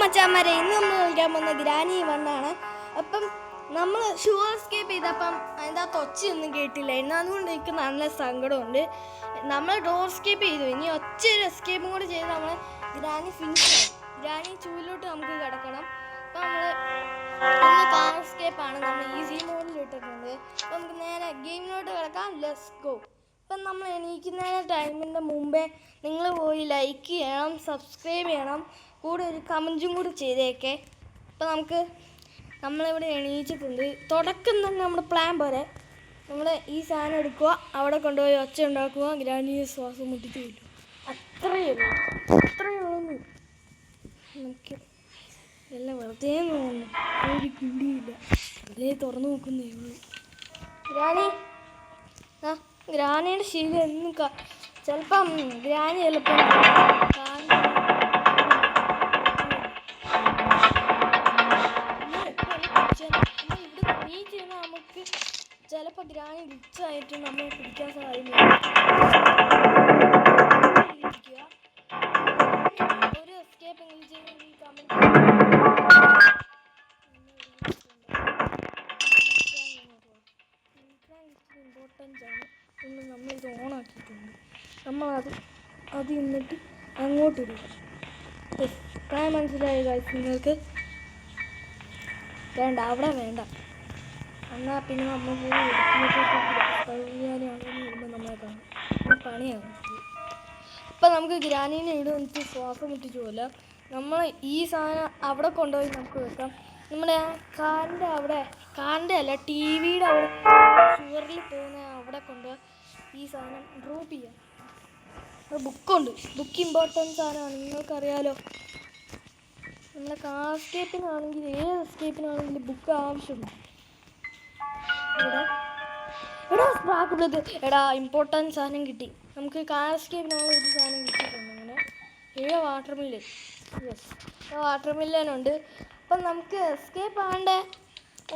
മച്ചാന്മാരെ ഇന്ന് നമ്മൾ കളിക്കാൻ പോകുന്ന ഗ്രാനി വണ്ണാണ്. അപ്പം നമ്മൾ ഷൂ എസ്കേപ്പ് ചെയ്തപ്പം അതിൻ്റെ അകത്ത് ഒച്ചയൊന്നും കേട്ടില്ല. അതുകൊണ്ട് എനിക്ക് നല്ല സങ്കടമുണ്ട്. നമ്മൾ ഡോർ എസ്കേപ്പ് ചെയ്തു, ഇനി ഒച്ച ഒരു എസ്കേപ്പും കൂടി ചെയ്ത് നമ്മൾ ഗ്രാനി ഫിനിഷ് ചെയ്യും. ഗ്രാനി ചൂലിലോട്ട് നമുക്ക് കിടക്കണം. അപ്പം നമ്മൾ കാർ എസ്കേപ്പാണ്, നമ്മൾ ഈസി മോഡിൽ ഇട്ടിട്ടുണ്ട്. അപ്പം നമുക്ക് നേരെ ഗെയിമിലോട്ട് കിടക്കാം. Let's go. അപ്പം നമ്മൾ എണീക്കുന്ന ടൈമിൻ്റെ മുമ്പേ നിങ്ങൾ പോയി ലൈക്ക് ചെയ്യണം, സബ്സ്ക്രൈബ് ചെയ്യണം, കൂടെ ഒരു കമൻറ്റും കൂടി ചെയ്തേക്കെ. അപ്പോൾ നമ്മളിവിടെ എണീച്ചിട്ടുണ്ട്. തുടക്കം തന്നെ നമ്മുടെ പ്ലാൻ പോലെ നമ്മൾ ഈ സാധനം എടുക്കുക, അവിടെ കൊണ്ടുപോയി ഒച്ച ഉണ്ടാക്കുക, ഗ്രാനിയെ ശ്വാസം മുട്ടിച്ച് കിട്ടും. അത്രയേ ഉള്ളൂ. നമുക്ക് എല്ലാം വെറുതെ തോന്നുന്നു, ഒരു കിണ്ടിയില്ല, വെറുതെ തുറന്നു നോക്കുന്നേ ഉള്ളൂ. ഗ്രാനിയുടെ ശീലം എന്നും ചിലപ്പം ഗ്രാനി ചിലപ്പം നമുക്ക് ചിലപ്പോൾ ഗ്രാനി റിച്ചായിട്ട് നമ്മളെ പിടിക്കാൻ സാധിക്കും. ഒരു എസ്കേപ്പ് എങ്കിലും ചെയ്യുന്ന ഈ കമൻറ്റ് ഇമ്പോർട്ടൻസ് ആണ്. ഒന്ന് നമ്മളിത് ഓണാക്കിയിട്ടുണ്ട്. അത് എന്നിട്ട് അങ്ങോട്ടിടുക. പ്രായം മനസ്സിലായ കാര്യം നിങ്ങൾക്ക് വേണ്ട, അവിടെ വേണ്ട. എന്നാൽ പിന്നെ നമ്മൾ പോയി വരുമ്പോൾ നമ്മളെ കാണും, പണിയാണ്. അപ്പം നമുക്ക് ഗ്രാനീനെ ഇടുന്നിട്ട് ശ്വാസം മുട്ടിച്ച് പോലെ നമ്മൾ ഈ സാധനം അവിടെ കൊണ്ടുപോയി നമുക്ക് വെക്കാം. നമ്മുടെ കാറിൻ്റെ അല്ല, ടി വിയുടെ അവിടെ ഷുവറിൽ പോകുന്ന അവിടെ കൊണ്ടുപോയി ഈ സാധനം ഡ്രോപ്പ് ചെയ്യാം. ബുക്ക് ഇമ്പോർട്ടൻറ്റ് സാധനമാണ്, നിങ്ങൾക്കറിയാലോ. നമ്മളെ കാർ എസ്കേപ്പിനാണെങ്കിൽ ഏത് എസ്കേപ്പിനാണെങ്കിലും ബുക്ക് ആവശ്യമുണ്ട്. ഇമ്പോർട്ടൻറ്റ് സാധനം കിട്ടി നമുക്ക്. കാർ എസ്കേപ്പിനാണ് ഒരു സാധനം കിട്ടിയിട്ടുണ്ട്. അങ്ങനെ വാട്ടർ മില്ലനുണ്ട്. അപ്പം നമുക്ക് എസ്കേപ്പ് ആകേണ്ട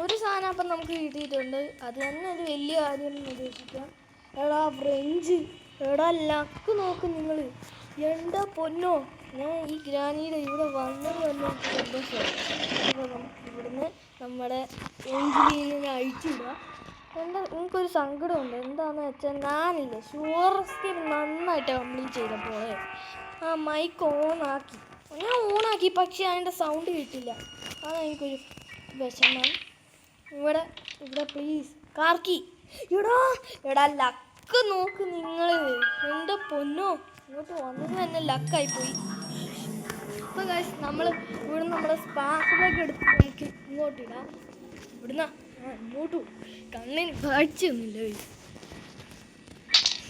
ഒരു സാധനം അപ്പം നമുക്ക് കിട്ടിയിട്ടുണ്ട്. അത് തന്നെ ഒരു വലിയ കാര്യം ഉദ്ദേശിക്കാം. ഫ്രഞ്ച് ലക്ക് നോക്ക് നിങ്ങൾ, എന്താ പൊന്നോ. ഞാൻ ഈ ഗ്രാനിയുടെ ഇവിടെ വന്നത് തന്നെ സന്തോഷമാണ്. അപ്പോൾ നമുക്ക് ഇവിടുന്ന് നമ്മുടെ എഞ്ചിനീനെ അഴിച്ചിടുക. എനിക്കൊരു സങ്കടമുണ്ട്. എന്താണെന്ന് വെച്ചാൽ ഞാനില്ലേ ഷുവർ എസ്കേപ്പ് നന്നായിട്ട് കംപ്ലീറ്റ് ചെയ്തപ്പോൾ മൈക്ക് ഞാൻ ഓണാക്കി, പക്ഷേ അതിൻ്റെ സൗണ്ട് കിട്ടില്ല. അതാണ് എനിക്കൊരു വിഷമം. ഇവിടെ പ്ലീസ് കാർക്കി ലക്ക് നോക്ക് നിങ്ങൾ, എൻ്റെ പൊന്നോ. ഇങ്ങോട്ട് വന്നത് തന്നെ ലക്കായിപ്പോയി. അപ്പോൾ ഗൈസ് നമ്മൾ ഇവിടെ നമ്മുടെ സ്പാർക്കിലേക്ക് എടുത്ത് നമുക്ക് ഇങ്ങോട്ടിടാം. ഇങ്ങോട്ടു കണ്ണിന് കാഴ്ചയൊന്നുമില്ല ഗൈസ്.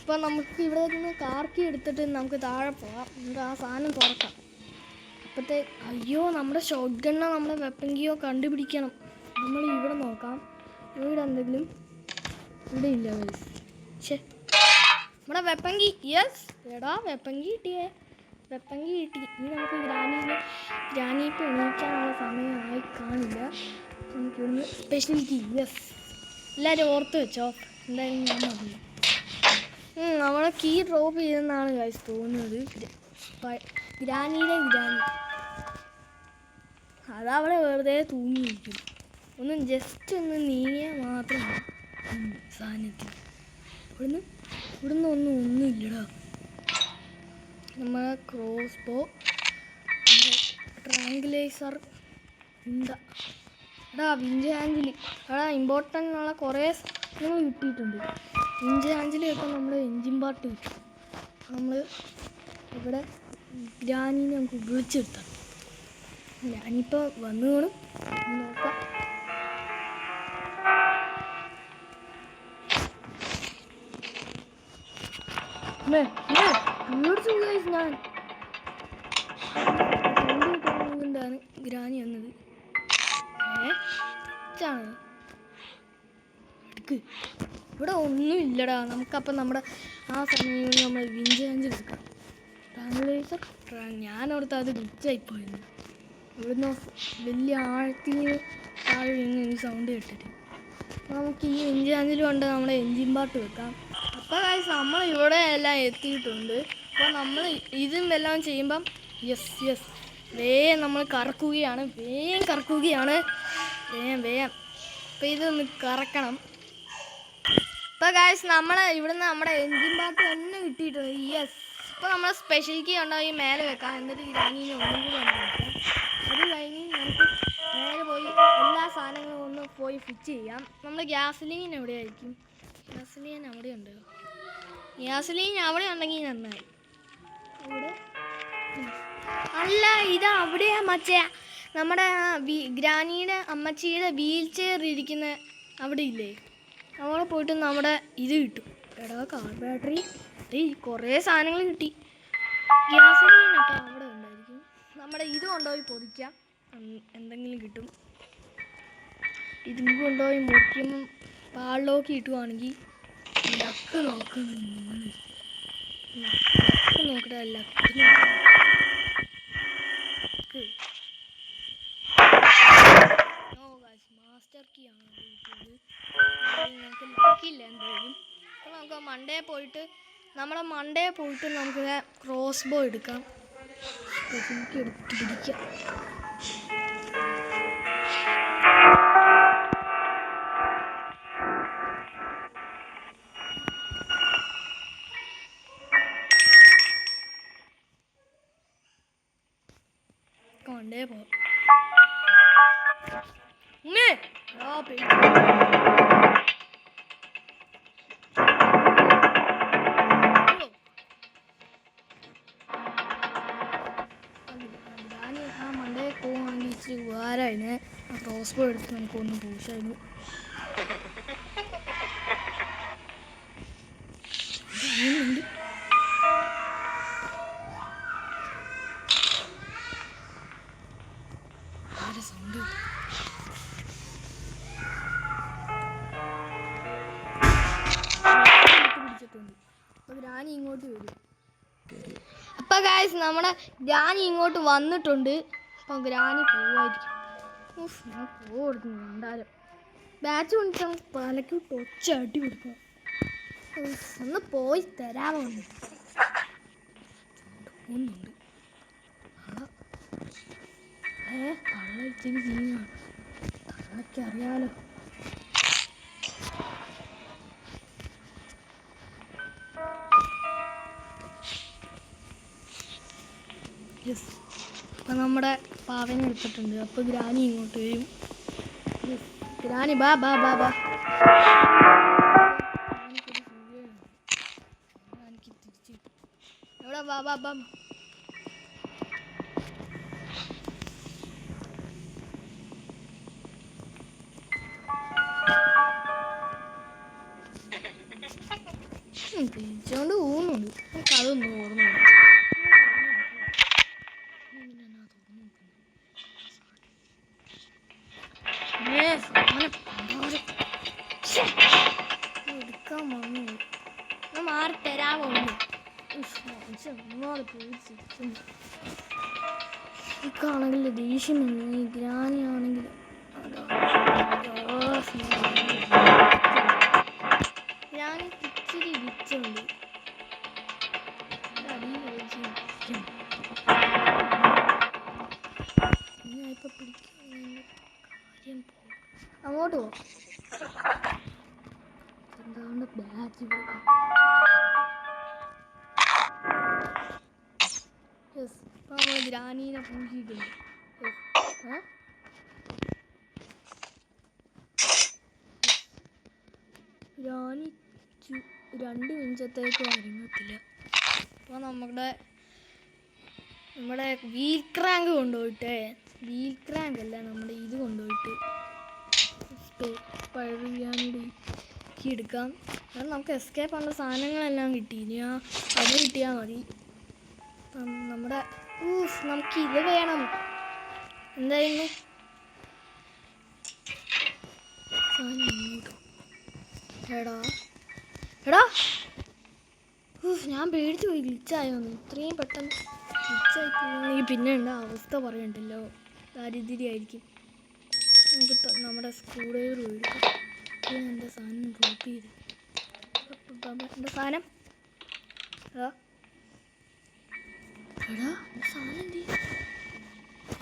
അപ്പോൾ നമുക്ക് ഇവിടെ നിന്ന് കാർക്കി എടുത്തിട്ട് നമുക്ക് താഴെ പോകാം. നമുക്ക് ആ സാധനം തുറക്കാം. അയ്യോ, നമ്മുടെ ഷോട്ട് ഗണ്ണോ നമ്മുടെ വെപ്പങ്കിയോ കണ്ടുപിടിക്കണം. നമ്മൾ ഇവിടെ നോക്കാം, ഇവിടെ എന്തെങ്കിലും ഇവിടെ ഇല്ല ഗൈസ്. നമ്മുടെ വെപ്പങ്കി, വെപ്പങ്കി കിട്ടി. ഇനി നമുക്ക് ഗ്രാനി ഇപ്പോൾ എണീക്കാനുള്ള സമയമായി കാണില്ല. നമുക്കിവിടുന്ന് സ്പെഷ്യലിറ്റി എല്ലാവരും ഓർത്ത് വെച്ചോ. എന്തായാലും ഞാൻ മതി. നമ്മളെ കീ ഡ്രോപ്പ് ചെയ്തെന്നാണ് ഗൈസ് തോന്നുന്നത്. ഗ്രാനി അതവിടെ വെറുതെ തൂങ്ങിയിരിക്കും. ജസ്റ്റ് ഒന്ന് നീങ്ങിയാൽ മാത്രം സാധനത്തിൽ. ഇവിടുന്ന് ഒന്നുമില്ലടാ. നമ്മളെ ക്രോസ് ബോ, ട്രാങ്കുലൈസർ വിഞ്ച് ഹാൻഡിൽ. ഇമ്പോർട്ടൻ്റ് കുറേ സാധനങ്ങൾ കിട്ടിയിട്ടുണ്ട്. വിഞ്ച് ഹാൻഡിലൊക്കെ നമ്മുടെ എൻജിൻ പാർട്ട് കിട്ടും. നമ്മൾ ഇവിടെ ഗ്രാനിനെ നമുക്ക് വിളിച്ചെടുത്താം. ഞാനിപ്പോൾ വന്നു കാണും, നോക്കാം. ഞാൻ ഗ്രാനി വന്നത് ഇവിടെ ഒന്നുമില്ലടാ. നമുക്കപ്പം നമ്മുടെ ആ സമയം നമ്മൾ വിഞ്ച് ഹാൻഡിൽ എടുക്കാം. ട്രാങ്കുലൈസർ ഞാനവിടുത്തെ അത് ഗ്ലിച്ചായിപ്പോയിരുന്നു. ഇവിടുന്ന് വലിയ ആഴത്തിൽ താഴെ വീഴുന്ന സൗണ്ട് കേട്ടിട്ട് നമുക്ക് ഈ വിഞ്ച് ഹാൻഡിൽ കൊണ്ട് നമ്മുടെ എൻജിൻ പാർട്ട് വെക്കാം. അപ്പോൾ നമ്മൾ ഇവിടെ എല്ലാം എത്തിയിട്ടുണ്ട്. അപ്പോൾ നമ്മൾ ഇതും എല്ലാം ചെയ്യുമ്പം വേഗം നമ്മൾ കറക്കുകയാണ്, വേഗം കറക്കുകയാണ്, വേഗം. അപ്പം ഇതൊന്ന് കറക്കണം. ഇപ്പം ഗായ്സ് നമ്മൾ ഇവിടുന്ന് നമ്മുടെ എൻജിൻ പാർട്ട് തന്നെ കിട്ടിയിട്ടുണ്ട്. യെസ്. ഇപ്പോൾ നമ്മൾ സ്പെഷ്യൽ കീ ഉണ്ടായി മേലെ വെക്കാം. എന്നിട്ട് ഗ്രാനീനെ ഒന്നും കൂടി നമ്മൾ വെക്കാം. അത് കഴിഞ്ഞ് നമുക്ക് നേരെ പോയി എല്ലാ സാധനങ്ങളും ഒന്ന് പോയി ഫിറ്റ് ചെയ്യാം. നമ്മൾ ഗ്യാസ്ലീൻ എവിടെയായിരിക്കും? ഗ്യാസ്ലീൻ അവിടെ ഉണ്ടല്ലോ. ഗ്യാസ്ലീൻ അവിടെ ഉണ്ടെങ്കിൽ നന്നായി. അവിടെ അല്ല, ഇത് അവിടെയാ മച്ചേ. നമ്മുടെ ഗ്രാനിയുടെ അമ്മച്ചിയുടെ വീൽ ചെയർ ഇരിക്കുന്ന അവിടെ ഇല്ലേ, അവിടെ പോയിട്ട് നമ്മുടെ ഇത് കിട്ടും. എടാ കാർ ബാറ്ററി കുറേ സാധനങ്ങൾ കിട്ടി. ഗ്യാസൊക്കെ അവിടെ ഉണ്ടായിരിക്കും. നമ്മുടെ ഇത് കൊണ്ടുപോയി പൊതിക്കാം, എന്തെങ്കിലും കിട്ടും. ഇതും കൊണ്ടുപോയി മുറിക്കുമ്പം പാളിലോക്കി ഇട്ടുവാണെങ്കിൽ ലക്ക് നോക്കട്ടെ. ലക്ക് മാസ്റ്റർ കീ ആണ് കിട്ടിയത്. നമുക്ക് ലക്കില്ല എന്തായാലും. അപ്പോൾ നമുക്ക് മണ്ടേ പോയിട്ട് നമുക്ക് ക്രോസ് ബോ എടുക്കാം. എനിക്ക് എടുത്ത് പിടിക്കാം. മണ്ടേ പോ. മണ്ടേ പോവാണെങ്കിൽ ഇച്ചിരി ഉപകാരമായിരുന്നു. ആ ക്രോസ് ബോ എടുത്ത് നമുക്കൊന്ന് പൂശായിരുന്നു. സൗണ്ട് പിടിച്ചിട്ടുണ്ട്. അപ്പോൾ ഗ്രാനി ഇങ്ങോട്ട് വരും. അപ്പോൾ ഗായ്സ് നമ്മുടെ ഗ്രാനി ഇങ്ങോട്ട് വന്നിട്ടുണ്ട്. അപ്പോൾ ഗ്രാനി പോവായിരിക്കും. ഞാൻ പോടുന്നു എന്തായാലും. ബാച്ച് കൊണ്ടിട്ട് നമുക്ക് തലയ്ക്ക് ഒച്ച അടി കൊടുക്കാം. ഒന്ന് പോയി തരാമോ? ഒന്നുണ്ട് കള്ള ഇച്ചിരി സീനാണ്. കള്ളയ്ക്ക് അറിയാലോ. യെസ്. അപ്പം നമ്മുടെ പാവനെ എടുത്തിട്ടുണ്ട്. അപ്പോൾ ഗ്രാനി ഇങ്ങോട്ട് വരും. ഗ്രാനി ബാ ബാ ബാ ബാ. എനിക്ക് തിരിച്ച് എവിടെ ബാ ബാ ബാ. തിരിച്ചുകൊണ്ട് പോകുന്നുണ്ട്. നമുക്ക് അതൊന്നും ഓർമ്മയില്ല. എടുക്കാൻ വന്നു മാറി തരാമോ? ഇക്കാണെങ്കിൽ ദേഷ്യം വന്നു. ഈ ഗ്രാനിയാണെങ്കിൽ ഗ്രാനി ഇച്ചിരി വിച്ചുണ്ട്. ഞാനിപ്പോൾ പിടിക്കാൻ കാര്യം അങ്ങോട്ട് പോകും. എന്താണ് ബാറ്റ് യെസ്. അപ്പോൾ നമ്മൾ ഗ്രാനീനെ പൂജിക്കുന്നു. ഗ്രാനി 2 മിനിറ്റത്തേക്ക് ഇറങ്ങത്തില്ല. അപ്പോൾ നമ്മുടെ വീൽ ക്രാങ്ക് കൊണ്ടുപോയിട്ട്, വീൽ ക്രാങ്ക് അല്ല നമ്മുടെ ഇത് കൊണ്ടുപോയിട്ട് പഴയാനൂടെ എടുക്കാം. അത് നമുക്ക് എസ്കേപ്പ് ആനുള്ള സാധനങ്ങളെല്ലാം കിട്ടി. ഇനി അത് കിട്ടിയാൽ മതി. നമ്മുടെ നമുക്ക് ഇത് വേണം. എന്തായിരുന്നു എടാ ഞാൻ പേടിച്ചു പോയി. ഗ്ലിച്ചായോന്ന് ഇത്രയും പെട്ടെന്ന് ഗ്ലിച്ചായി പോയി. പിന്നെ ഉണ്ട് അവസ്ഥ പറയണ്ടല്ലോ, ദാരിദ്ര്യമായിരിക്കും. നമുക്ക് നമ്മുടെ സ്ക്രൂ ഡ്രൈവർ എടുക്കാം. എൻ്റെ സാധനം ഡ്രോപ്പ് ചെയ്ത് എൻ്റെ സാധനം എടാ എൻ്റെ സാധനം എന്ത്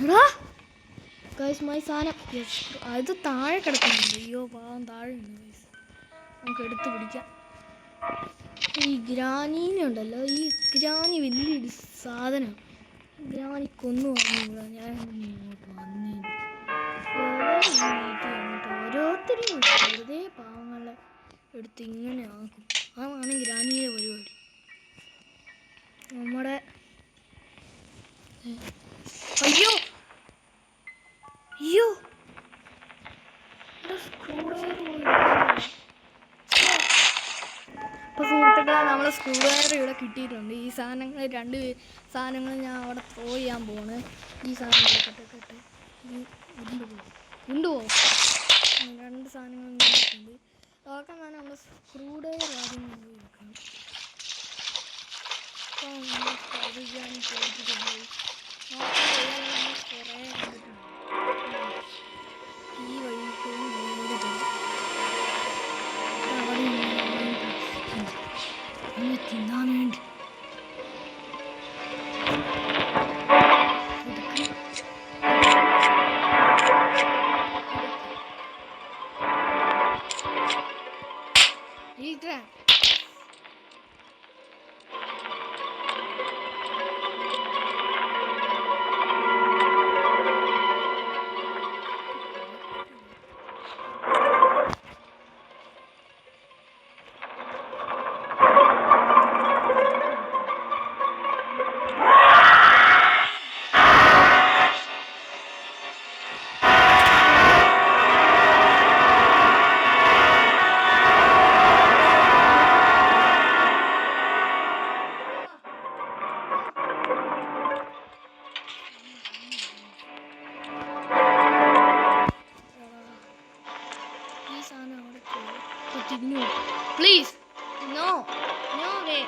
എടാ ഗൈസ് മൈ സാധനം അത് താഴെ കിടക്കുന്നുണ്ട്. അയ്യോ പാവം താഴെ ഉണ്ട് ഗൈസ്. നമുക്ക് എടുത്ത് പിടിക്കാം. ഈ ഗ്രാനീനെ ഉണ്ടല്ലോ, ഈ ഗ്രാനി വലിയൊരു സാധനം. ഗ്രാനി കൊന്നു പറഞ്ഞൂടാ. ഞാൻ ഇങ്ങോട്ട് വന്നേന് ഓരോരുത്തരും വെറുതെ പാവങ്ങളെ എടുത്ത് ഇങ്ങനെ ആക്കും. അതാണ് ഗ്രാനിയുടെ പരിപാടി. നമ്മുടെ അയ്യോ അയ്യോ അപ്പോൾ സുഹൃത്തുക്കളെ നമ്മളെ സ്ക്രൂ ഡ്രൈവർ ഇവിടെ കിട്ടിയിട്ടുണ്ട്. ഈ സാധനങ്ങൾ രണ്ട് സാധനങ്ങൾ ഞാൻ അവിടെ ത്രോ ചെയ്യാൻ പോണ്. ഈ സാധനം കെട്ടെ കൊണ്ടുപോകും. രണ്ട് സാധനങ്ങൾ കിട്ടിയിട്ടുണ്ട്. അതൊക്കെ ഞാൻ നമ്മുടെ സ്ക്രൂ ഡ്രൈവർ ആദ്യം കൊണ്ടുപോയി വെക്കണം. അപ്പോൾ നമ്മൾ അത് ഞാൻ ചോദിച്ചിട്ടുണ്ട്. കുറേ കണ്ടിട്ടുണ്ട്. ഈ വഴി തിന്നാൻ വേണ്ടി Please, no way.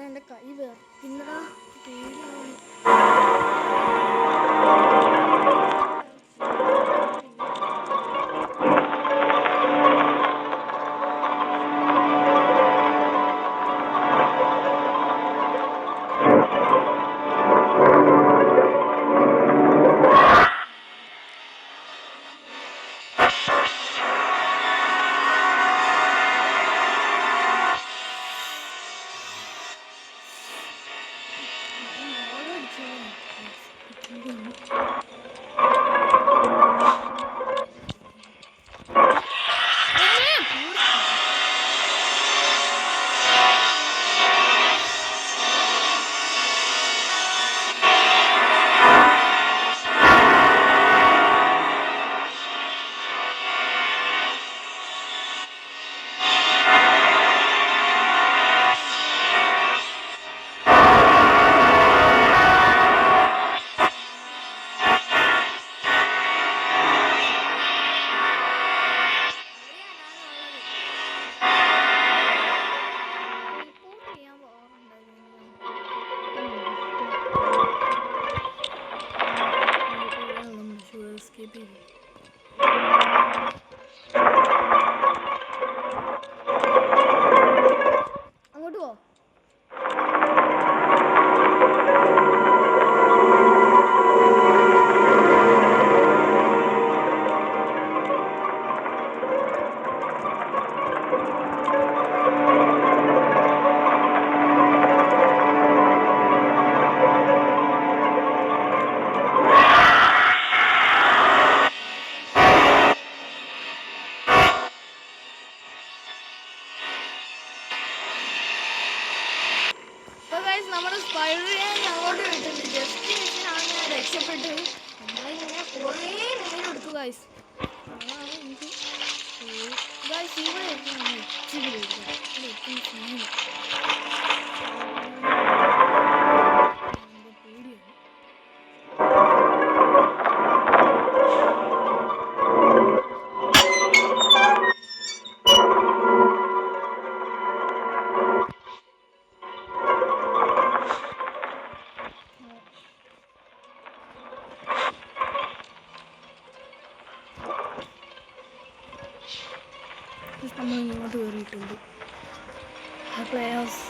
എൻ്റെ കൈ പിന്നടാ പേടിയാണ്. അങ്ങോട്ട് പോ. നമ്മുടെ സ്പൈഡറിനെ അങ്ങോട്ട് വിട്ടിട്ടുണ്ട്. ജസ്റ്റ് മിസ്സിനാണ് ഞാൻ രക്ഷപ്പെട്ടത്. നമ്മളിങ്ങനെ കുറേ നേരം എടുത്തു ഗൈസ്. അതാണ് എനിക്ക് ഗൈസ് ഇവിടെ പേടിയാണ്. നമ്മൾ ഇങ്ങോട്ട് കയറിയിട്ടുണ്ട്. പ്ലേയേഴ്സ്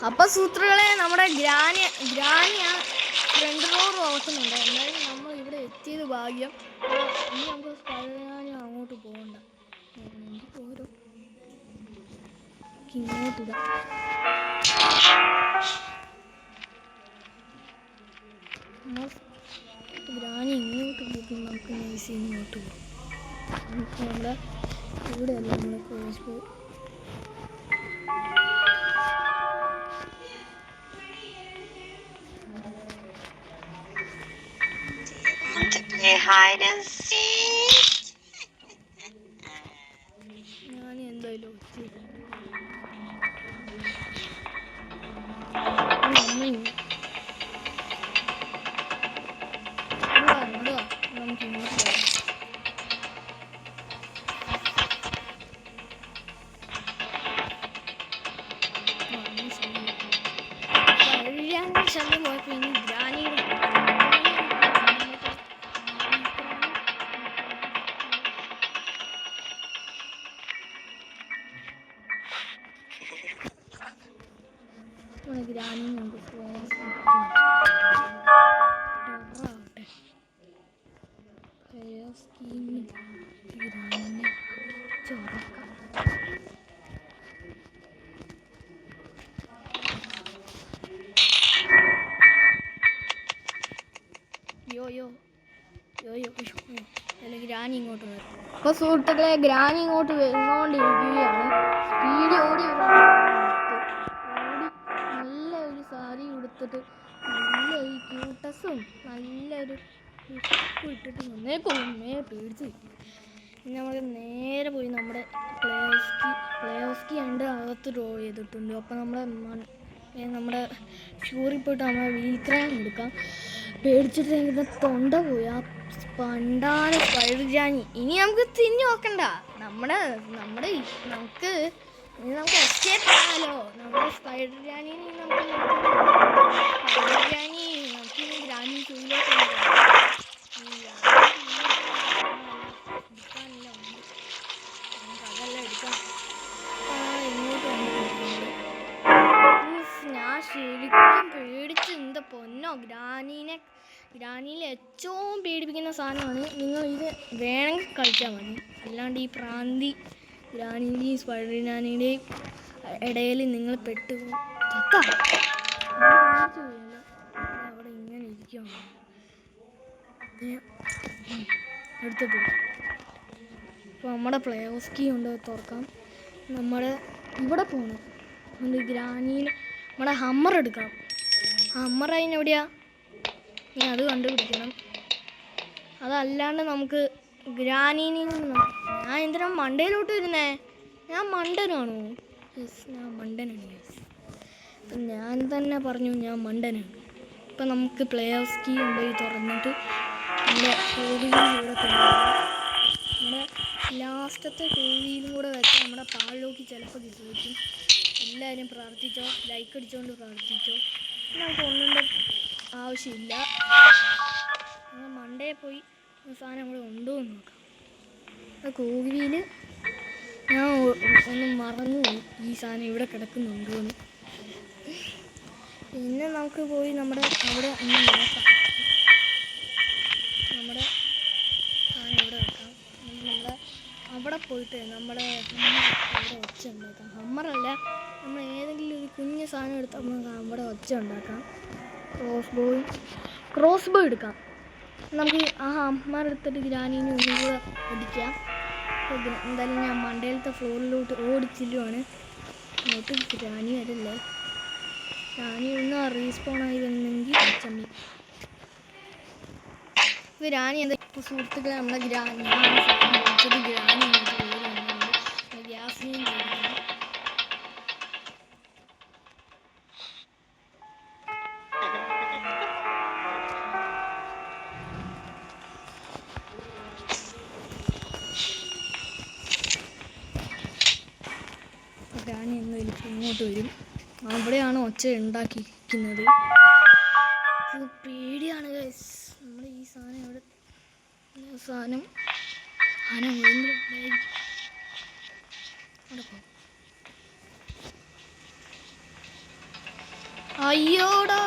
അപ്പം സുഹൃത്തുക്കളെ, നമ്മുടെ ഗ്രാനി ആ ഫ്രണ്ട് റോഡ് നോക്കുന്നുണ്ട്. എന്തായാലും നമ്മൾ ഇവിടെ എത്തിയത് ഭാഗ്യം. ഇനി നമുക്ക് സ്പൈഡർമാനും അങ്ങോട്ട് പോകണ്ട. എനിക്ക് ഓരോ ഇങ്ങോട്ടിടാം. ഗ്രാനി ഇങ്ങോട്ട് പോകും, നമുക്ക് നൈസ് ഇങ്ങോട്ട് പോകും. നമുക്ക് നമ്മുടെ ഇവിടെയല്ല നമ്മൾ കോളേജ് പോകും. ഞാൻ എന്തായാലും നമുക്ക് ഇങ്ങോട്ട് പോകാം. ശല്യം പോയപ്പോൾ ഇനി ഗ്രാനിയുടെ ഗ്രാനി നമുക്ക് ഗ്രാനിനെ ചോറക്കാം. അല്ല, ഗ്രാനി ഇങ്ങോട്ട് വരും. അപ്പോൾ സുഹൃത്തുക്കളെ, ഗ്രാനി ഇങ്ങോട്ട് വന്നുകൊണ്ടിരിക്കുകയാണ്. സ്പീഡ് ഓടി നല്ല ഒരു സാരി ഉടുത്തിട്ട് നല്ലൊരു ക്യൂട്ടസും നല്ലൊരു ഇട്ടിട്ട് മുന്നേ പേടിച്ച്. പിന്നെ നമ്മൾ നേരെ പോയി നമ്മുടെ പ്ലേയോസ്കി ഉണ്ട് അകത്ത് ഡ്രോ ചെയ്തിട്ടുണ്ട്. അപ്പോൾ നമ്മുടെ ഷൂറിൽ പോയിട്ട് നമ്മുടെ വീൽ ക്രാൻ എടുക്കാം. പേടിച്ചിട്ട് എനിക്ക് തൊണ്ട പോയി. ആ പണ്ടാണ് സ്പൈഡർ ജാനി. ഇനി നമുക്ക് തിരിഞ്ഞു നോക്കണ്ട. നമുക്ക് എസ്കേപ്പ് ആണല്ലോ. നമ്മുടെ സ്പൈഡർ ജാനി നമുക്കിനി ഗ്രാനി ചൂലോട്ട് അതെല്ലാം എടുക്കാം. ഇങ്ങോട്ട് വന്നിട്ടുണ്ട്. ഞാൻ ശരിക്കും പേടിച്ച് എന്താ പൊന്നോ. ഗ്രാനിയിൽ ഏറ്റവും പേടിപ്പിക്കുന്ന സാധനമാണ്. നിങ്ങൾ ഇത് വേണമെങ്കിൽ കളിച്ചാൽ മതി. അല്ലാണ്ട് ഈ പ്രാന്തി ഗ്രാനിൻ്റെയും സ്പൈഡർ ജാനിയുടെയും ഇടയിൽ നിങ്ങൾ പെട്ടുപോകും. അവിടെ ഇങ്ങനെ ഇരിക്കുകയാണ്. എടുത്തിട്ടില്ല. അപ്പോൾ നമ്മുടെ പ്ലേയോസ്കി കൊണ്ട് തുറക്കാം. ഇവിടെ പോകണം. ഗ്രാനിയിൽ നമ്മുടെ ഹമ്മർ എടുക്കണം. ഹമ്മർ അതിനെവിടെയാ? ഇനി അത് കണ്ടുപിടിക്കണം. അതല്ലാണ്ട് നമുക്ക് ഗ്രാനീനിൽ നിന്ന് ഞാൻ എന്തിനാ മണ്ടയിലോട്ട് വരുന്നേ? ഞാൻ മണ്ടനാണോ? യെസ്, ഞാൻ മണ്ടനാണ്. അപ്പം ഞാൻ തന്നെ പറഞ്ഞു ഞാൻ മണ്ടനാണ്. ഇപ്പം നമുക്ക് പ്ലേയോസ്കി കൊണ്ടുപോയി തുറന്നിട്ട് നമ്മുടെ കോഴിയിലൂടെ നമ്മുടെ ലാസ്റ്റത്തെ കോഴിയിലും കൂടെ വെച്ച് നമ്മുടെ പാളിലോക്കി ചിലപ്പോൾ കിട്ടും. എല്ലാവരും പ്രാർത്ഥിച്ചോ, ലൈക്ക് അടിച്ചുകൊണ്ട് പ്രാർത്ഥിച്ചോ. നമുക്ക് ഒന്നിൻ്റെ ആവശ്യമില്ല. മണ്ടേ പോയി സാധനം കൂടെ ഉണ്ടോ എന്ന് നോക്കാം. കോഴിയിൽ ഞാൻ ഒന്ന് മറന്നുപോയി ഈ സാധനം ഇവിടെ കിടക്കുന്നുണ്ടോ എന്ന്. പിന്നെ നമുക്ക് പോയി നമ്മുടെ അവിടെ ഒന്ന് നോക്കാം. നമ്മുടെ സാധനം ഇവിടെ വെക്കാം. നമ്മുടെ അവിടെ പോയിട്ട് നമ്മുടെ അവിടെ വെച്ച് ഉണ്ടാക്കാം. ഹമ്മറല്ല, നമ്മൾ ഏതെങ്കിലും ഒരു കുഞ്ഞു സാധനം എടുത്താൽ നമുക്ക് അവിടെ ഒച്ച ഉണ്ടാക്കാം. ക്രോസ് ബോ എടുക്കാം. നമുക്ക് ആ അമ്മമാർ എടുത്തിട്ട് ഗ്രാനീനെ ഒന്നും കൂടെ അടിക്കാം. എന്തായാലും ഞാൻ മണ്ടയിലത്തെ ഫ്ലോറിലോട്ട് ഓടിച്ചില്ലുവാണ്. അങ്ങോട്ട് ഗ്രാനി വരില്ലേ. ഗ്രാനി ഒന്ന് റീസ്പോണായി വന്നെങ്കിൽ ചമ്മി. ഗ്രാനി എന്താ സുഹൃത്തുക്കളെ നമ്മളെ ഗ്രാനി ഗ്രാനി ഗ്യാസിനെയും ഗ്രാനി എന്തായാലും ഇങ്ങോട്ട് വരും. അവിടെയാണ് ഒച്ച ഉണ്ടാക്കിയിരിക്കുന്നത്. പേടിയാണ് ഗൈസ്. നമ്മൾ ഈ സാധനം ഇവിടെ സാധനം അയ്യോടാ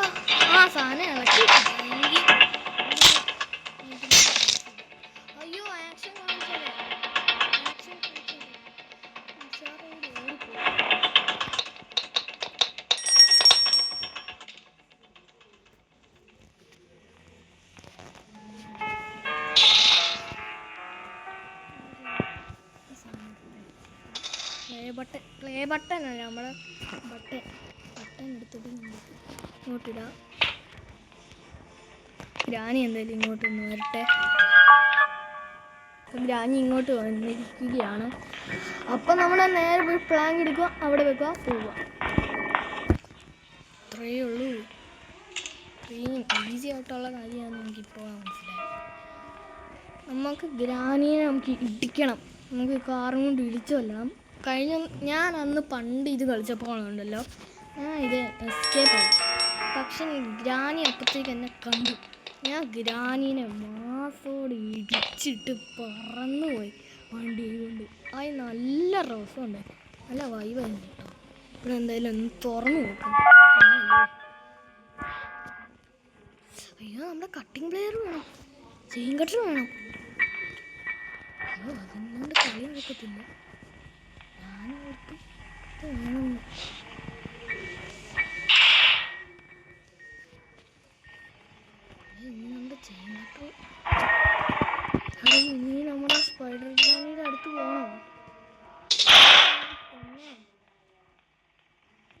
ആ സാധനം ഇളക്കി. അയ്യോ ആക്ഷൻ കാണിച്ചാലേ പ്ലേ ബട്ടനാണ് നമ്മളെ ബട്ടൺ എടുത്തിട്ട് നമുക്ക് ഇങ്ങോട്ടിടാം. ഗ്രാനി എന്തായാലും ഇങ്ങോട്ടൊന്ന് വരട്ടെ. ഗ്രാനി ഇങ്ങോട്ട് വന്നിരിക്കുകയാണ്. അപ്പം നമ്മൾ നേരെ പോയി പ്ലാങ്ക് എടുക്കുക, അവിടെ വെക്കുക, പോവുക. അത്രയേ ഉള്ളൂ. ഇത്രയും ഈസി ആയിട്ടുള്ള കാര്യമാണ് നമുക്കിപ്പോൾ മനസ്സിലായി. നമുക്ക് ഗ്രാനിയെ നമുക്ക് ഇടിക്കണം. നമുക്ക് കാറും കൊണ്ട് ഇടിച്ചു കൊല്ലണം. ഞാൻ അന്ന് പണ്ട് ഇത് കളിച്ചപ്പോഴുണ്ടല്ലോ, ഞാൻ ഇത് എസ്കേപ്പ് ആയി. പക്ഷെ ഗ്രാനി അപ്പോഴത്തേക്ക് എന്നെ കണ്ടു. ഞാൻ ഗ്രാനീനെ മാസോട് ഇടിച്ചിട്ട് പറന്നുപോയി വണ്ടി കൊണ്ട്. അത് നല്ല രസമുണ്ട്, നല്ല വൈബായിരുന്നു കേട്ടോ. ഇവിടെ എന്തായാലും ഒന്ന് തുറന്നു നോക്കാം. അയ്യോ നമ്മുടെ കട്ടിങ് പ്ലെയർ വേണം, ചെയിൻ കട്ടർ വേണം. അയ്യോ അതിനോട് കളി നടക്കത്തില്ല. ഞാനോർത്ത് വേണം. നമ്മുടെ ചെയിൻ കട്ടർ ഇനി നമ്മുടെ സ്പൈഡർ ഗ്രാനിയുടെ അടുത്ത് പോകണം.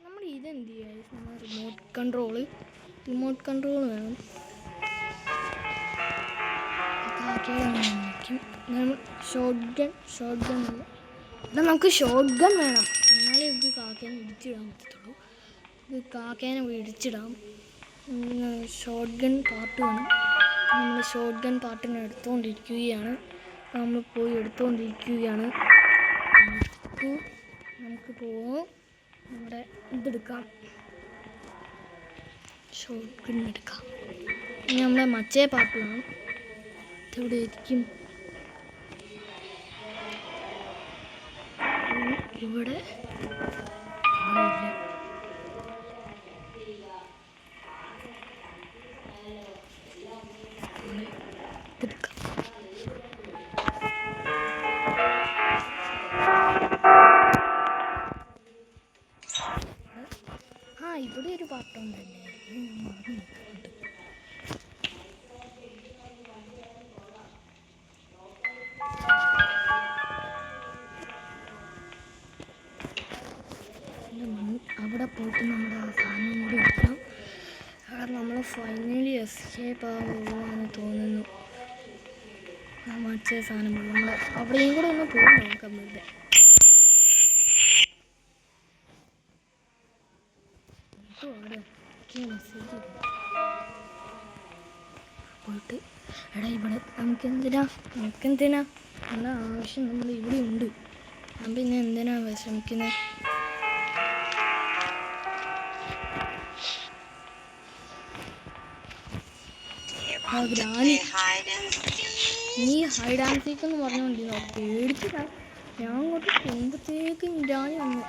നമ്മൾ ഇതെന്ത് ചെയ്യാം? നമ്മൾ റിമോട്ട് കൺട്രോൾ വേണം. ഷോട്ട് ഗൺ എന്നാൽ നമുക്ക് ഷോട്ട് ഗൺ വേണം. എന്നാലേ ഇത് കാക്കേനെ ഇടിച്ചിടാൻ പറ്റത്തുള്ളൂ. ഇത് കാക്കേനെ ഇടിച്ചിടാം. ഷോട്ട് ഗൺ പാർട്ട് വേണം. നമ്മൾ ഷോട്ട് ഗൺ പാർട്ടിനെ എടുത്തുകൊണ്ടിരിക്കുകയാണ്. നമുക്ക് പോവും. നമ്മുടെ ഇതെടുക്കാം, ഷോട്ട് ഗൺ എടുക്കാം. ഇനി നമ്മളെ മറ്റേ പാർട്ട് വേണം. ഇതെവിടെ ഇരിക്കും? ഇവിടെ ഇതെടുക്കാം. ഇവിടെ ഒരു പാട്ടുണ്ടല്ലേ, അവിടെ പോയിട്ട് നമ്മുടെ സാധനം കൂടി എടുക്കാം. അവിടെ നമ്മൾ ഫൈനലി എസ്കേപ്പ് ആവുമെന്ന് തോന്നുന്നു. മറ്റേ സാധനം നമ്മൾ അവിടെയും കൂടെ ഒന്ന് പോയി നോക്കാം. വെറുതെ മെസ്സേജ് പോയിട്ട് എടാ ഇവിടെ നമുക്കെന്തിനാ നല്ല ആവശ്യം നമ്മൾ ഇവിടെ ഉണ്ട്. ഞാൻ പിന്നെ എന്തിനാ വിഷമിക്കുന്നത്? ഗ്രാനി നീ ഹൈഡ് ആൻഡ് സീക്ക് എന്ന് പറഞ്ഞുകൊണ്ടിരുന്നോ? പേടിച്ചിട്ടാ ഞാൻ അങ്ങോട്ട് പോകുമ്പോഴത്തേക്കും ഗ്രാനി വന്നു.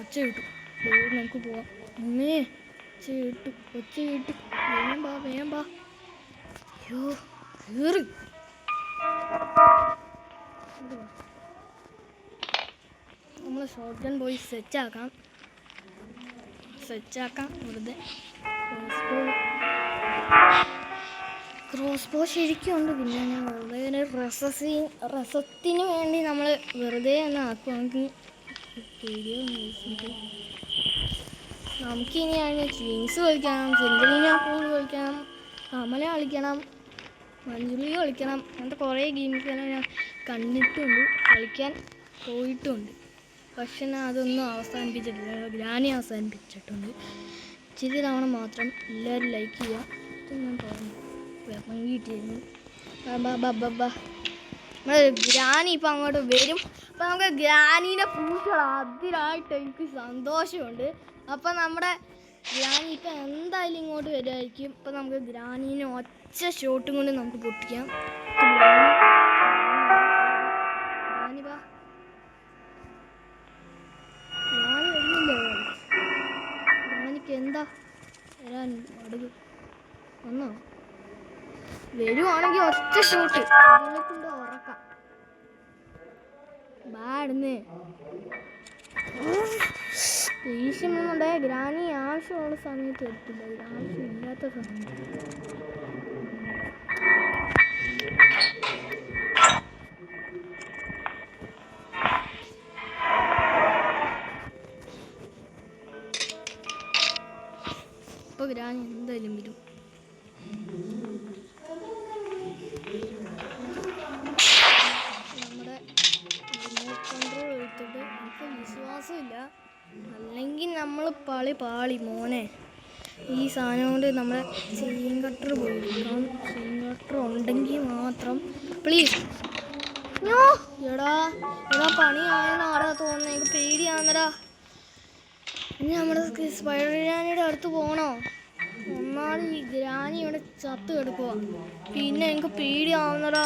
ഒച്ച കിട്ടും. നമുക്ക് പോവാം. അമ്മേ ഒച്ച കേട്ടു. വേഗം വാ. അയ്യോ കയറി. നമ്മൾ ഷോട്ട് ഗൺ പോയി സെറ്റാക്കാം വെറുതെ. ക്രോസ് ബോ ശരിക്കും ഉണ്ട്. പിന്നെ ഞാൻ വെറുതെ രസത്തിന് വേണ്ടി നമ്മൾ വെറുതെ ഒന്ന് ആക്കുവാണെങ്കിൽ നമുക്കിനിയാണ് ട്വിൻസ് കളിക്കണം, സെഞ്ചുറീന പൂൾ കളിക്കണം, കമല കളിക്കണം, മഞ്ജുളി കളിക്കണം. അങ്ങനത്തെ കുറേ ഗെയിംസെല്ലാം ഞാൻ കണ്ടിട്ടുണ്ട്, കളിക്കാൻ പോയിട്ടുണ്ട്. പക്ഷെ ഞാൻ അതൊന്നും അവസാനിപ്പിച്ചിട്ടില്ല. ഗ്രാനി അവസാനിപ്പിച്ചിട്ടുണ്ട്. ഇച്ചിരി തവണ മാത്രം. എല്ലാവരും ലൈക്ക് ചെയ്യുക. ഞാൻ പറഞ്ഞു കിട്ടിയിരുന്നു. നമ്മൾ ഗ്രാനി ഇപ്പം അങ്ങോട്ട് വരും. അപ്പം നമുക്ക് ഗ്രാനീനെ പൂച്ചോളാം. അതിനായിട്ട് എനിക്ക് സന്തോഷമുണ്ട്. അപ്പം നമ്മുടെ ഗ്രാനി ഇപ്പം എന്തായാലും ഇങ്ങോട്ട് വരുമായിരിക്കും. ഇപ്പം നമുക്ക് ഗ്രാനീനെ ഒറ്റ ഷോട്ടും കൊണ്ട് നമുക്ക് പൊട്ടിക്കാം. ഗ്രാനി വാ. ഗ്രാനി വരുന്നില്ല. ഗ്രാനിക്ക് എന്താ വരാൻ അടുത്ത് വന്നോ? വരുവാണെങ്കിൽ ഒറ്റ ഷോട്ട് കൊണ്ട് ഉറക്കാം. ബാടുന്നേ ദേഷ്യം വന്നുണ്ടേ. ഗ്രാനി ആവശ്യമുള്ള സമയത്ത് എടുത്തില്ല, ആവശ്യമില്ലാത്ത സമയത്ത്. ഇപ്പോൾ ഗ്രാനി എന്തായാലും വരും. നമ്മുടെ റിമോട്ട് കൺട്രോൾ എടുത്തിട്ട് എനിക്ക് വിശ്വാസമില്ല. അല്ലെങ്കിൽ നമ്മൾ പാളി മോനെ. ഈ സാധനം കൊണ്ട് നമ്മളെ ചെയിൻ കട്ടർ പോയിരിക്കണം. ചെയിൻ കട്ടർ ഉണ്ടെങ്കിൽ മാത്രം പ്ലീസ്. എടാ പണിയാണെന്ന് ആരാ തോന്നുന്നത്? എനിക്ക് പേടിയാണെന്നടാ. ഇനി നമ്മുടെ സ്പൈഡർ ഗ്രാനിയുടെ അടുത്ത് പോകണോ? ഒന്നാമത് ഈ ഗ്രാനി ഇവിടെ ചത്ത് കിടക്കുക. പിന്നെ എനിക്ക് പേടിയാവുന്നടാ.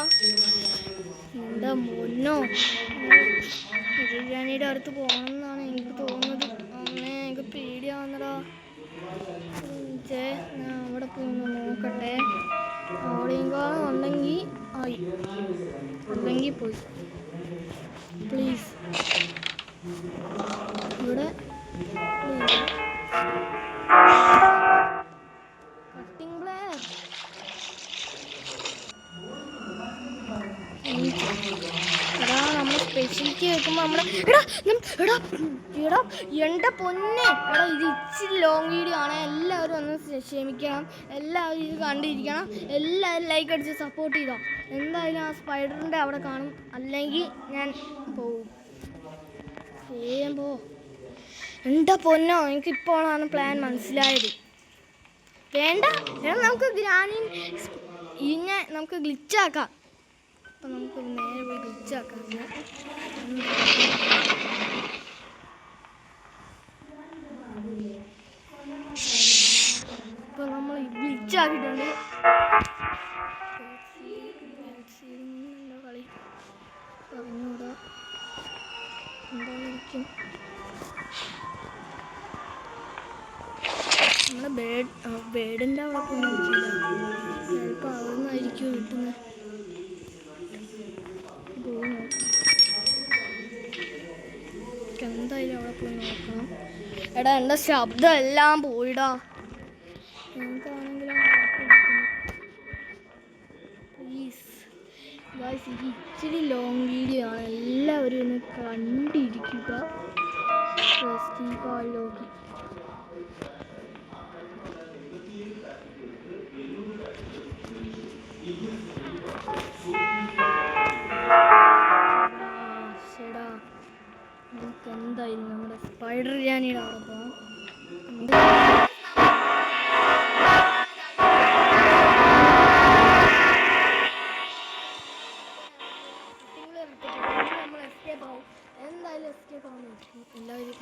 എന്താ മുന്നോ സ്പൈഡർ ഗ്രാനിയുടെ അടുത്ത് പോകണമെന്നാണ് എനിക്ക് തോന്നുന്നത്. അമ്മേ എനിക്ക് പേടിയാവുന്നടാ. ഞാൻ അവിടെ പോയി നോക്കട്ടെ. അവിടെയെങ്കിലും ഉണ്ടെങ്കിൽ ആയി, അല്ലെങ്കിൽ പോയി. പ്ലീസ് ഇവിടെ കട്ടിംഗ് പ്ലെയർ. എടാ നമ്മൾ സ്പെഷ്യലിറ്റി വെക്കുമ്പോൾ നമ്മുടെ എടാ എൻ്റെ പൊന്നെ. എടാ ഇത് ഇച്ചിരി ലോങ് വീഡിയോ ആണ്. എല്ലാവരും ഒന്ന് ക്ഷമിക്കണം. എല്ലാവരും ഇത് കണ്ടിരിക്കണം. എല്ലാവരും ലൈക്ക് അടിച്ച് സപ്പോർട്ട് ചെയ്തോ. എന്തായാലും ആ സ്പൈഡറിൻ്റെ അവിടെ കാണും. അല്ലെങ്കിൽ ഞാൻ പോവും. വേഗം പോ. എൻ്റെ പൊന്നോ, എനിക്കിപ്പോഴാണ് പ്ലാൻ മനസ്സിലായത്. വേണ്ട നമുക്ക് ഗ്രാനി ഇങ്ങനെ നമുക്ക് ഗ്ലിച്ചാക്കാം. അപ്പം നമുക്ക് നേരെ പോയി ഗ്ലിച്ചാക്കാം. ഇപ്പം നമ്മൾ ഗ്ലിച്ചാക്കിയിട്ടുണ്ട്. കളി പറഞ്ഞൂടാ എന്തായിരിക്കും. നമ്മുടെ ബേഡിൻ്റെ അവിടെ പോയി നോക്കിയില്ല. ചിലപ്പോൾ അവിടെ നിന്നായിരിക്കും കിട്ടുന്നത്. പോയി നോക്കാം. എന്തായാലും അവിടെ പോയി നോക്കണം. എടാ എൻ്റെ ശബ്ദം എല്ലാം പോയിടാ. എനിക്കാണെങ്കിലും പ്ലീസ് ഗായ്സ്, ഇത് ഇച്ചിരി ലോങ് വീഡിയോ ആണ്. എല്ലാവരും ഒന്ന് കണ്ടിരിക്കുക. ലോക്കി നമുക്ക് എന്തായാലും നമ്മുടെ സ്പൈഡർ ഗ്രാനിയുടെ അവിടെ പോകാം. നമ്മൾ എസ്കേപ്പ് ആവും. എന്തായാലും എസ്കേപ്പ് ആവാൻ പറ്റും. എല്ലാവരും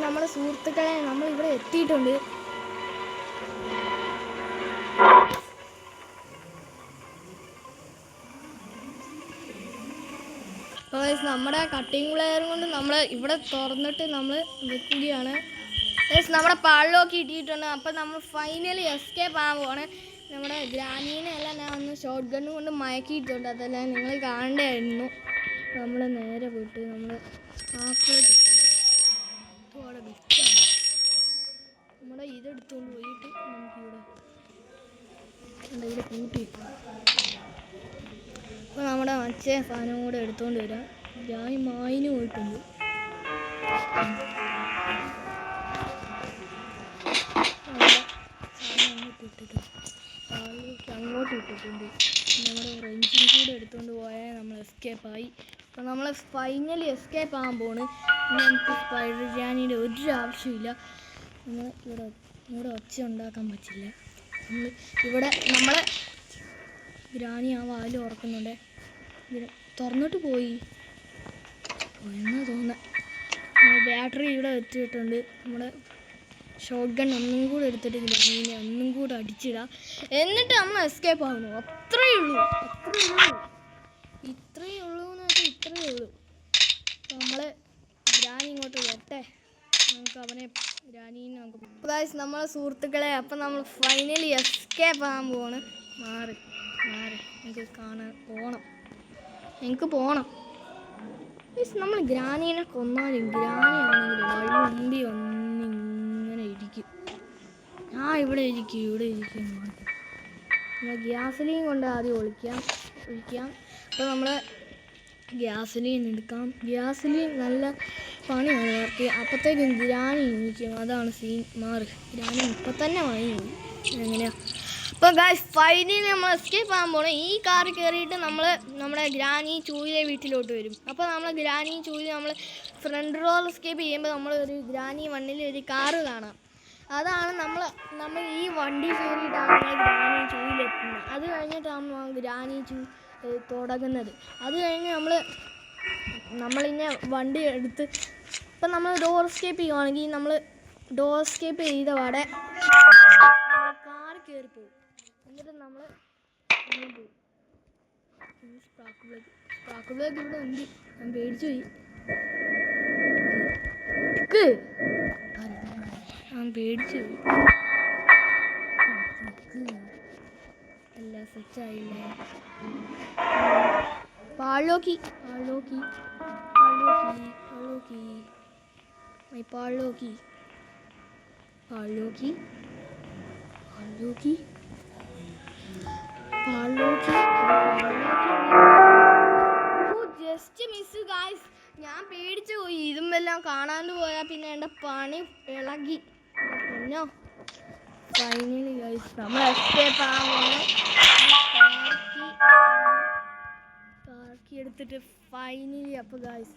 നമ്മുടെ സുഹൃത്തുക്കളെ നമ്മൾ ഇവിടെ എത്തിയിട്ടുണ്ട്. നമ്മുടെ കട്ടിങ് പ്ലെയർ കൊണ്ട് നമ്മൾ ഇവിടെ തുറന്നിട്ട് നമ്മൾ വെക്കുകയാണ്. നമ്മുടെ പാളിലൊക്കെ ഇട്ടിട്ടുണ്ട്. അപ്പം നമ്മൾ ഫൈനലി എസ്കേപ്പ് ആകാൻ പോവാണ്. നമ്മുടെ ഗ്രാനീനെ എല്ലാം ഞാൻ ഒന്ന് ഷോട്ട് ഗണ്ണ് കൊണ്ട് മയക്കിയിട്ടുണ്ട്. അതെല്ലാം നിങ്ങൾ കാണേണ്ടായിരുന്നു. നമ്മൾ നേരെ പോയിട്ട് നമ്മൾ അവിടെ വെച്ചാണ് നമ്മുടെ ഇതെടുത്തുകൊണ്ട് പോയിട്ട് നമുക്കിവിടെ കൂട്ടി. അപ്പോൾ നമ്മുടെ മറ്റേ സാധനം കൂടെ എടുത്തുകൊണ്ട് വരാം. ഞാൻ മായിന് പോയിട്ടുണ്ട്. അങ്ങോട്ട് ഇട്ടിട്ടുണ്ട്. നമ്മുടെ റെഞ്ചും കൂടെ എടുത്തുകൊണ്ട് പോയാൽ നമ്മൾ എസ്കേപ്പായി. അപ്പോൾ നമ്മൾ ഫൈനലി എസ്കേപ്പ് ആകാൻ പോണ്. നമുക്ക് സ്പൈഡർ ജാനിയുടെ ഒരു ആവശ്യമില്ല. നമ്മൾ ഇവിടെ ഒച്ച ഉണ്ടാക്കാൻ പറ്റില്ല. നമ്മളെ ഗ്രാനി ആ വാല് ഉറക്കുന്നുണ്ട്. തുറന്നിട്ട് പോയി എന്നാ തോന്നുന്നത്. ബാറ്ററി ഇവിടെ വെച്ചിട്ടുണ്ട്. നമ്മുടെ ഷോട്ട് ഗൺ ഒന്നും കൂടെ എടുത്തിട്ട് ഗ്രാനീനെ ഒന്നും കൂടെ അടിച്ചിടാം. എന്നിട്ട് നമ്മൾ എസ്കേപ്പ് ആകുന്നു. അത്രയേ ഉള്ളൂ എന്ന് വെച്ചാൽ ഇത്രയേ ഉള്ളൂ. നമ്മൾ ഗ്രാനി ഇങ്ങോട്ട് വരട്ടെ. നമുക്ക് അവനെ ഗ്രാനീനെ നമുക്ക് നമ്മളെ സുഹൃത്തുക്കളെ അപ്പം നമ്മൾ ഫൈനലി എസ്കേപ്പ് ആകാൻ പോവാണ്. മാറി എനിക്ക് പോകണം. നമ്മൾ ഗ്രാനീനെ കൊന്നാലും ഗ്രാനിയാണെങ്കിൽ വഴി മുമ്പി ഒന്നിങ്ങനെ ഇരിക്കും. ഞാൻ ഇവിടെ ഇരിക്കും. നമ്മൾ ഗ്യാസലീൻ കൊണ്ട് ആദ്യം ഒഴിക്കാം. അപ്പോൾ നമ്മൾ ഗ്യാസലീൻ എടുക്കാം. ഗ്യാസലീൻ നല്ല പണിയാണ് വർക്ക്. അപ്പോഴത്തേക്കും ഗ്രാനി ഇരിക്കും. അതാണ് സീൻ. ഗ്രാനി ഇപ്പം തന്നെ വാങ്ങി പോയി. എങ്ങനെയാ? അപ്പോൾ ഗൈസ് ഫൈനലി നമ്മൾ എസ്കേപ്പ് ആകാൻ പോകണം. ഈ കാറിൽ കയറിയിട്ട് നമ്മുടെ ഗ്രാനി ചൂയിലെ വീട്ടിലോട്ട് വരും. അപ്പോൾ നമ്മൾ ഗ്രാനി ചൂയിൽ നമ്മൾ ഫ്രണ്ട് റോൾ എസ്കേപ്പ് ചെയ്യുമ്പോൾ നമ്മൾ ഒരു ഗ്രാനി വണ്ണിൽ ഒരു കാറ് കാണാം. അതാണ് നമ്മൾ ഈ വണ്ടി കയറിയിട്ടാണ് ഗ്രാനി ചൂയിലെത്തുന്നത്. അത് കഴിഞ്ഞിട്ടാണ് ഗ്രാനി ചൂ തുടങ്ങുന്നത്. അത് കഴിഞ്ഞ് നമ്മളിങ്ങനെ വണ്ടി എടുത്ത് ഇപ്പം നമ്മൾ ഡോർ എസ്കേപ്പ് ചെയ്യുവാണെങ്കിൽ നമ്മൾ ഡോർ എസ്കേപ്പ് ചെയ്ത പാടെ കാർ കയറി പോകും. എന്നിട്ട് നമ്മൾ പോകും. സ്പാർക്ക് ബ്ലോക്ക് ഇവിടെ ഉണ്ട്. ഞാൻ പേടിച്ചു പോയി. അല്ല സെറ്റായില്ല. പാളോക്കി ജസ്റ്റ് മിസ് ഗായ്സ്. ഞാൻ പേടിച്ചു പോയി. ഇതുമെല്ലാം കാണാണ്ട് പോയാൽ പിന്നെ എൻ്റെ പണി ഇളകി. പിന്നെ ഫൈനലി ഗായ്സ് നമ്മൾ എസ്കേപ്പ് ആവാൻ കാർക്കി എടുത്തിട്ട് ഫൈനലി. അപ്പോൾ ഗായ്സ്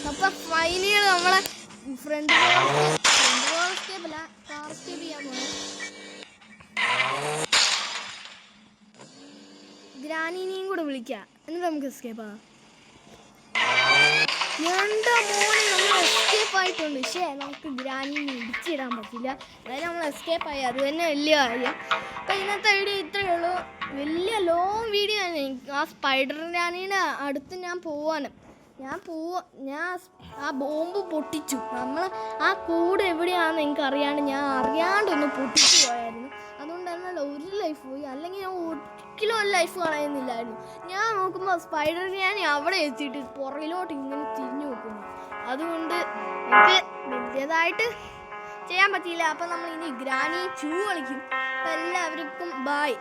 അപ്പോൾ ഫൈനലി നമ്മളെ ഫ്രണ്ട് എസ്കേപ്പ് അല്ല കാർ എസ്കേപ്പ് ചെയ്യാൻ പോകണം. ഗ്രാനിനെയും കൂടെ വിളിക്കാം. എന്നിട്ട് നമുക്ക് എസ്കേപ്പ് ആകാം. എൻ്റെ മോനെ നമ്മൾ എസ്കേപ്പ് ആയിട്ടുണ്ട്. പക്ഷേ നമുക്ക് ഗ്രാനിനെ ഇടിച്ചിടാൻ പറ്റില്ല. അതായത് നമ്മൾ എസ്കേപ്പ് ആയി. അത് തന്നെ വലിയ കാര്യം. അപ്പോൾ ഇന്നത്തെ വീഡിയോ ഇത്രയേ ഉള്ളൂ. വലിയ ലോങ് വീഡിയോ ആണ്. ആ സ്പൈഡർ ഗ്രാനിയുടെ അടുത്ത് ഞാൻ ആ ബോംബ് പൊട്ടിച്ചു. നമ്മൾ ആ കൂട് എവിടെയാണെന്ന് എനിക്ക് അറിയാണ്ട് ഞാൻ അറിയാണ്ടൊന്ന് പൊട്ടിച്ചു പോയായിരുന്നു. അതുകൊണ്ട് തന്നെ ഒരു ലൈഫ് പോയി. അല്ലെങ്കിൽ ഞാൻ ഒരിക്കലും ഒരു ലൈഫ് കളയുന്നില്ലായിരുന്നു. ഞാൻ നോക്കുമ്പോൾ സ്പൈഡർ ഞാൻ അവിടെ എത്തിയിട്ട് പുറകിലോട്ട് ഇങ്ങനെ തിരിഞ്ഞു നോക്കുന്നു. അതുകൊണ്ട് എനിക്ക് വലിയതായിട്ട് ചെയ്യാൻ പറ്റിയില്ല. അപ്പം നമ്മൾ ഇനി ഗ്രാനി ചൂ കളിക്കും. അപ്പം എല്ലാവർക്കും ബായ്.